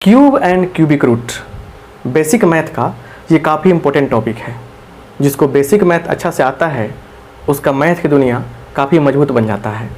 Cube and cubic root basic math का ये काफ़ी इम्पोर्टेंट टॉपिक है। जिसको बेसिक मैथ अच्छा से आता है उसका मैथ की दुनिया काफ़ी मजबूत बन जाता है।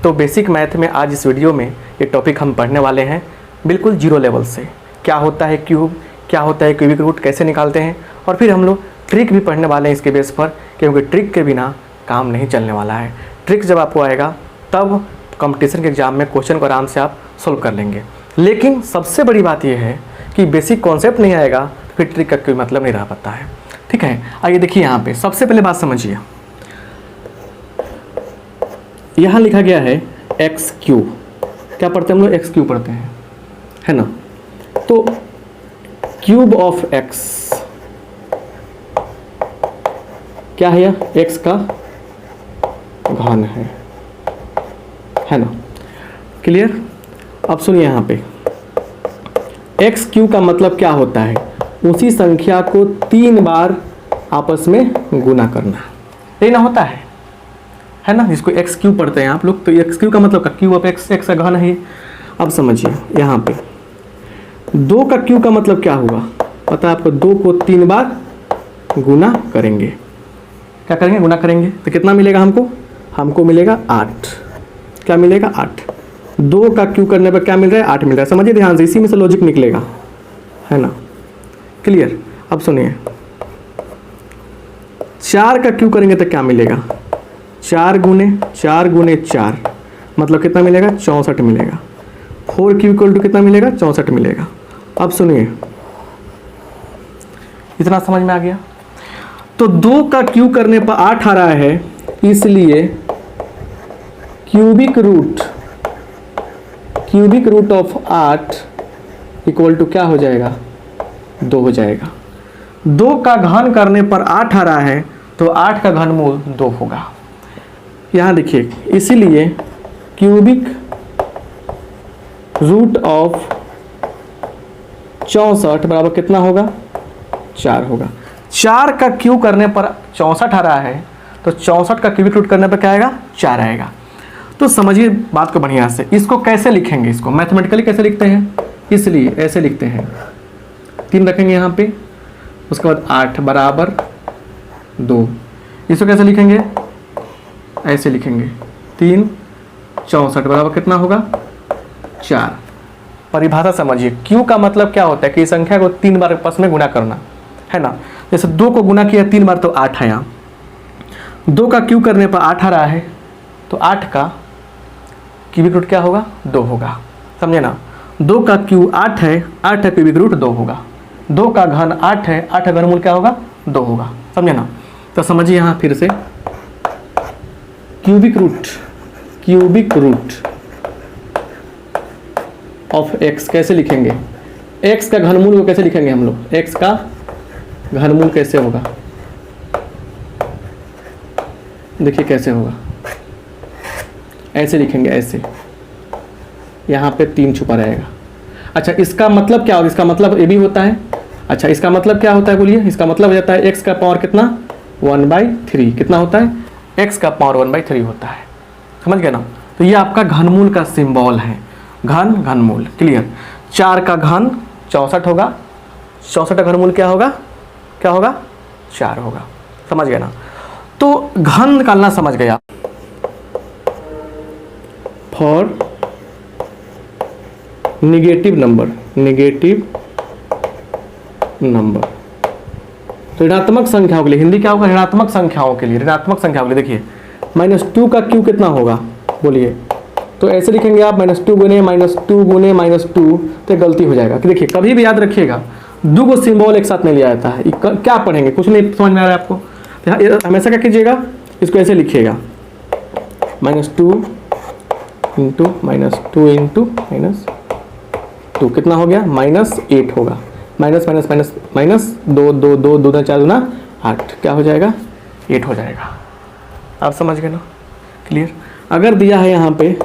तो बेसिक मैथ में आज इस वीडियो में ये टॉपिक हम पढ़ने वाले हैं बिल्कुल जीरो लेवल से। क्या होता है क्यूब, क्या होता है क्यूबिक रूट, कैसे निकालते हैं, और फिर हम लोग ट्रिक भी पढ़ने वाले हैं इसके बेस पर, क्योंकि ट्रिक के बिना काम नहीं चलने वाला है। ट्रिक जब आपको आएगा तब कंपटीशन के एग्ज़ाम में क्वेश्चन को आराम से आप सोल्व कर लेंगे। लेकिन सबसे बड़ी बात यह है कि बेसिक कॉन्सेप्ट नहीं आएगा तो फिर ट्रिक का कोई मतलब नहीं रह पाता है। ठीक है, आइए देखिए यहाँ पे सबसे पहले बात समझिए। यहाँ लिखा गया है एक्स क्यूब। क्या पढ़ते हैं हम लोग? एक्स क्यूब पढ़ते हैं, है ना। तो क्यूब ऑफ एक्स क्या है? यह एक्स का घन है ना। क्लियर? अब सुनिए यहाँ पे एक्स क्यूब का मतलब क्या होता है? उसी संख्या को 3 बार आपस में गुना करना, यही ना होता है ना। जिसको एक्स क्यूब पढ़ते हैं आप लोग, तो एक्स क्यूब का मतलब का क्यूब ऑफ एक्स, एक्स का घन है। अब समझिए यहाँ पे 2 का क्यूब का मतलब क्या होगा पता है आपको? 2 को 3 बार गुना करेंगे। क्या करेंगे? गुना करेंगे। तो कितना मिलेगा हमको मिलेगा 8। क्या मिलेगा? 8। 2 का क्यूब करने पर क्या मिल रहा है? 8 मिल रहा है। समझिए ध्यान से, इसी में से लॉजिक निकलेगा, है ना। क्लियर? अब सुनिए 4 का क्यूब करेंगे तो क्या मिलेगा? 4 गुने 4 मतलब कितना मिलेगा? 64 मिलेगा। 4 क्यूब इक्वल टू कितना मिलेगा? 64 मिलेगा। अब सुनिए, इतना समझ में आ गया? तो 2 का क्यूब करने पर 8 आ रहा है, इसलिए cubic root of 8 equal to क्या हो जाएगा? 2 हो जाएगा। 2 का घन करने पर 8 आ रहा है, तो 8 का घनमूल 2 होगा। यहाँ देखिए, इसीलिए क्यूबिक रूट ऑफ 64 बराबर कितना होगा? 4 होगा। 4 का क्यूब करने पर 64 आ रहा है, तो 64 का क्यूबिक रूट करने पर क्या आएगा? 4 आएगा। तो समझिए बात को बढ़िया से। इसको कैसे लिखेंगे? इसको मैथमेटिकली कैसे लिखते हैं? इसलिए ऐसे लिखते हैं, 3 रखेंगे यहाँ पे, उसके बाद 8 बराबर 2। इसको कैसे लिखेंगे? ऐसे लिखेंगे, 3 64 बराबर कितना होगा? 4। परिभाषा समझिए, क्यू का मतलब क्या होता है कि संख्या को 3 बार आपस में गुना करना, है ना। जैसे 2 को गुना किया 3 बार तो 8 आया। 2 का क्यू करने पर 8 आ रहा है, तो 8 का क्यूबिक रूट क्या होगा? 2 होगा। समझे ना। 2 का क्यू 8 है, 8 का क्यूबिक रूट 2 होगा। 2 का घन 8 है, 8 का घनमूल क्या होगा? 2 होगा। समझे ना। तो समझिए यहाँ फिर से क्यूबिक रूट ऑफ एक्स कैसे लिखेंगे? एक्स का घनमूल को कैसे लिखेंगे हम लोग? एक्स का घनमूल कैसे होगा? देखिए कैसे होगा, ऐसे लिखेंगे, ऐसे। यहाँ पे 3 छुपा रहेगा। अच्छा, इसका मतलब क्या होगा? इसका मतलब ये भी होता है। अच्छा, इसका मतलब क्या होता है बोलिए? इसका मतलब हो जाता है x का पावर कितना? 1/3। कितना होता है? x का पावर 1/3 होता है। समझ गए ना। तो ये आपका घनमूल का सिंबल है, घनमूल। क्लियर? 4 का घन 64 होगा, 64 का घनमूल क्या होगा? 4 होगा। समझ गए ना। तो घन निकालना समझ गया। फॉर नेगेटिव नंबर, तो ऋणात्मक संख्याओं के लिए हिंदी क्या होगा? ऋणात्मक संख्याओं के लिए, ऋणात्मक संख्याओं के लिए। देखिए -2 का क्यू कितना होगा बोलिए? तो ऐसे लिखेंगे आप, -2 गुने -2 तो गलती हो जाएगा। कि देखिए कभी भी याद रखिएगा, 2 को सिंबल एक साथ नहीं लिया जाता है। क्या पढ़ेंगे? कुछ नहीं समझ में आ रहा है आपको? तो हमेशा क्या कीजिएगा, इसको ऐसे लिखिएगा, -2 इंटू -2 कितना हो गया? -8 होगा। माइनस 2 4 दूना 8, क्या हो जाएगा? 8 हो जाएगा। आप समझ गए ना। क्लियर? अगर दिया है यहाँ पे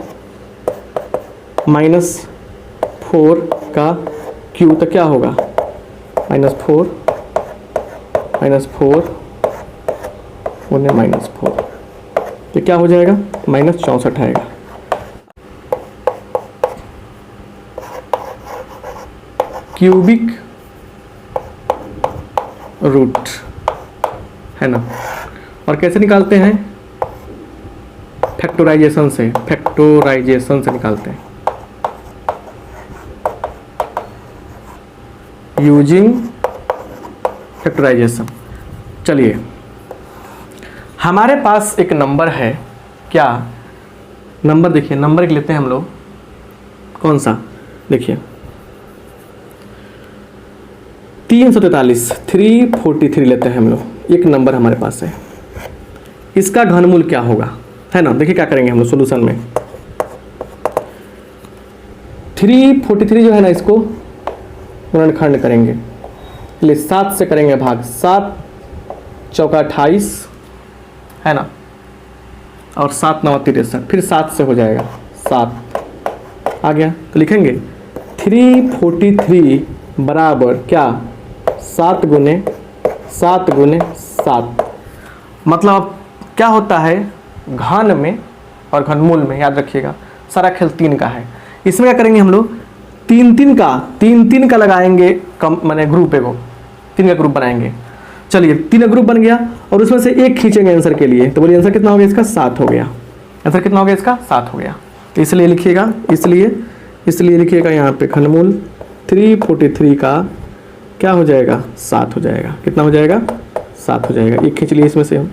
-4 का क्यू, तो क्या होगा? -4 गुने -4, तो क्या हो जाएगा? -64 आएगा। क्यूबिक रूट, है ना। और कैसे निकालते हैं? फैक्टराइजेशन से, फैक्टराइजेशन से निकालते हैं, यूजिंग फैक्टराइजेशन। चलिए, हमारे पास एक नंबर है, क्या नंबर? देखिए, नंबर एक लेते हैं हम लोग, कौन सा? देखिए 343, 343 लेते हैं हम लोग, एक नंबर हमारे पास है। इसका घनमूल क्या होगा, है ना। देखिए क्या करेंगे हम लोग सोल्यूशन में, 343 जो है ना, इसको गुणनखंड करेंगे, चलिए 7 से करेंगे भाग, 7 चौका 28, है ना, और 7 9 63, फिर 7 से हो जाएगा, 7 आ गया। तो लिखेंगे 343 बराबर क्या, 7 गुने 7 गुने 7। मतलब क्या होता है, घन में और घनमूल में, याद रखिएगा सारा खेल 3 का है। इसमें क्या करेंगे हम लोग, 3 का लगाएंगे, कम माने ग्रुप एगो 3 का ग्रुप बनाएंगे। चलिए 3 का ग्रुप बन गया और उसमें से एक खींचेंगे आंसर के लिए, तो बोलिए आंसर कितना हो गया इसका, 7 हो गया। आंसर कितना हो गया इसका, 7 हो गया। तो इसलिए लिखिएगा, इसलिए लिखिएगा यहाँ पे घनमूल 343 का क्या हो जाएगा, 7 हो जाएगा। कितना हो जाएगा, 7 हो जाएगा। एक खींच लिए इसमें से हम,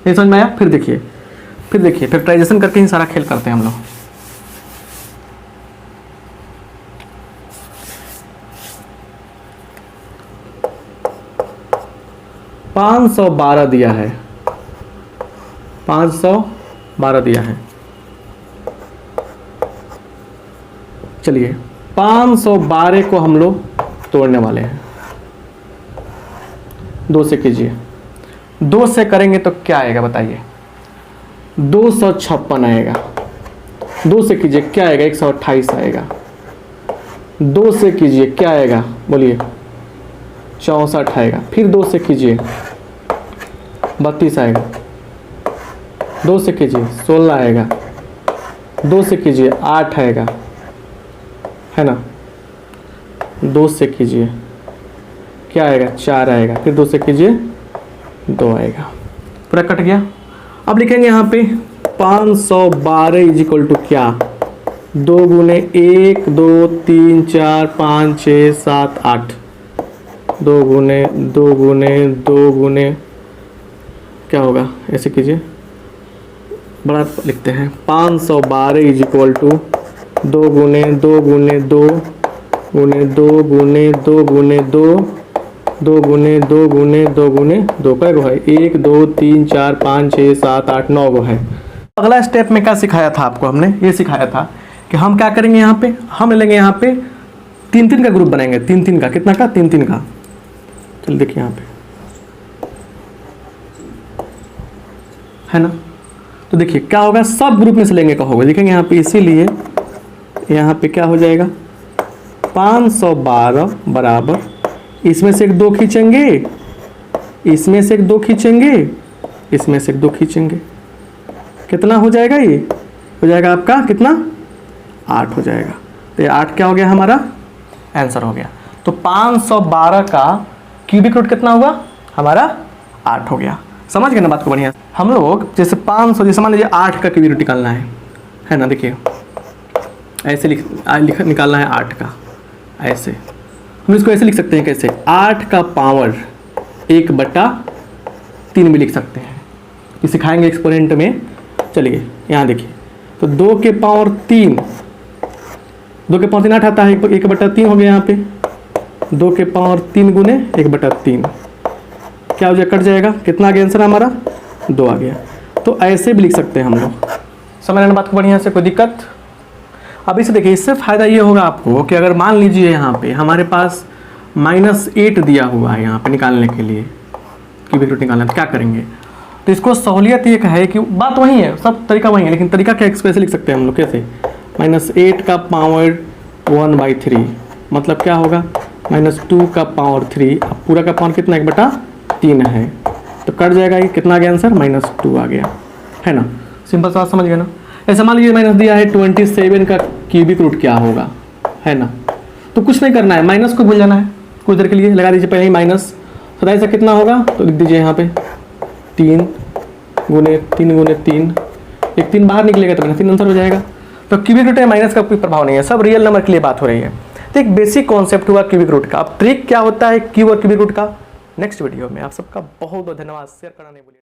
ये समझ में आया। फिर देखिए फैक्टराइजेशन करके ही सारा खेल करते हैं हम लोग। $512 दिया है, 512 दिया है। चलिए 512 को हम लोग तोड़ने वाले हैं, 2 से कीजिए। 2 से करेंगे तो क्या आएगा बताइए, 256 आएगा। 2 से कीजिए क्या आएगा, 128 आएगा। 2 से कीजिए क्या आएगा, बोलिए 64 आएगा। फिर 2 से कीजिए 32 आएगा। 2 से कीजिए 16 आएगा। 2 से कीजिए 8 आएगा, है ना। 2 से कीजिए क्या आएगा, 4 आएगा। फिर 2 से कीजिए 2 आएगा। पूरा कट गया। अब लिखेंगे यहाँ पे 512 इज इक्वल टू क्या, 2 गुने 1 2 3 4 5 6 7 8, 2 गुने 2 गुने 2 गुने क्या होगा, ऐसे कीजिए, बड़ा लिखते हैं। 512 इज इक्वल टू 2 गुने 2 गुने 2 गुने 2 गुने 2 गुने 2 2 गुने 2 गुने 2 गुने 2 का गो है, 1 2 3 4 5 6 7 8 9 गो है। अगला स्टेप में क्या सिखाया था आपको, हमने ये सिखाया था कि हम क्या करेंगे, यहाँ पे हम लेंगे, यहाँ पे 3 का ग्रुप बनाएंगे, 3 का, कितना का, 3 का। चलिए देखिए यहाँ पे, है ना। तो देखिए क्या होगा, सब ग्रुप में से लेंगे कहोगे, देखेंगे यहाँ पे, इसीलिए यहाँ पे क्या हो जाएगा, 512 बराबर, इसमें से एक 2 खींचेंगे, इसमें से एक 2 खींचेंगे, इसमें से एक 2 खींचेंगे, कितना हो जाएगा, ये हो जाएगा आपका कितना, 8 हो जाएगा। तो ये 8 क्या हो गया, हमारा आंसर हो गया। तो 512 का क्यूबिक रूट कितना हुआ, हमारा 8 हो गया। समझ गए ना बात को बढ़िया। हम लोग जैसे 500, जैसे मान लीजिए 8 का क्यूबिक रूट निकालना है ना। देखिए ऐसे निकालना है 8 का, ऐसे हम इसको ऐसे लिख सकते हैं, कैसे, 8 का पावर 1/3 भी लिख सकते हैं, ये सिखाएंगे एक्सपोनेंट में। चलिए यहाँ देखिए, तो 2 के पावर 3, 2 के पावर 3 8 आता है, 1/3 हो गया यहाँ पे। 2 के पावर 3 गुने 1/3 क्या हो जाएगा, कट जाएगा, कितना आ गया आंसर हमारा, 2 आ गया। तो ऐसे भी लिख सकते हैं हम लोग। समझ रहे बात को बढ़िया से, कोई दिक्कत। अब इसे देखिए, इससे फ़ायदा ये होगा आपको कि अगर मान लीजिए यहाँ पे हमारे पास -8 दिया हुआ है यहाँ पे निकालने के लिए, क्यूबिक रूट निकालना, तो क्या करेंगे, तो इसको सहूलियत ये है कि बात वही है, सब तरीका वही है, लेकिन तरीका क्या कैसे लिख सकते हैं हम लोग, कैसे, -8 का पावर 1/3 मतलब क्या होगा, -2 का पावर 3, अब पूरा का पावर कितना, 1/3 है, तो कट जाएगा, ये कितना आ गया आंसर, -2 आ गया, है ना। सिंपल सा समझ गए ना। ऐसा मान लीजिए माइनस दिया है 27 का क्यूबिक रूट क्या होगा, है ना। तो कुछ नहीं करना है, माइनस को भूल जाना है कुछ देर के लिए। लगा दीजिए पहले ही माइनस 27 से कितना होगा, तो लिख दीजिए यहाँ पे 3 गुने 3, एक 3 बाहर निकलेगा तो -3 आंसर हो जाएगा। तो क्यूबिक रूट में माइनस का कोई प्रभाव नहीं है, सब रियल नंबर के लिए बात हो रही है। तो एक बेसिक कॉन्सेप्ट हुआ क्यूबिक रूट का। अब ट्रिक क्या होता है क्यूब और क्यूबिक रूट का, नेक्स्ट वीडियो में। आप सबका बहुत बहुत धन्यवाद, शेयर करना नहीं भूलिए।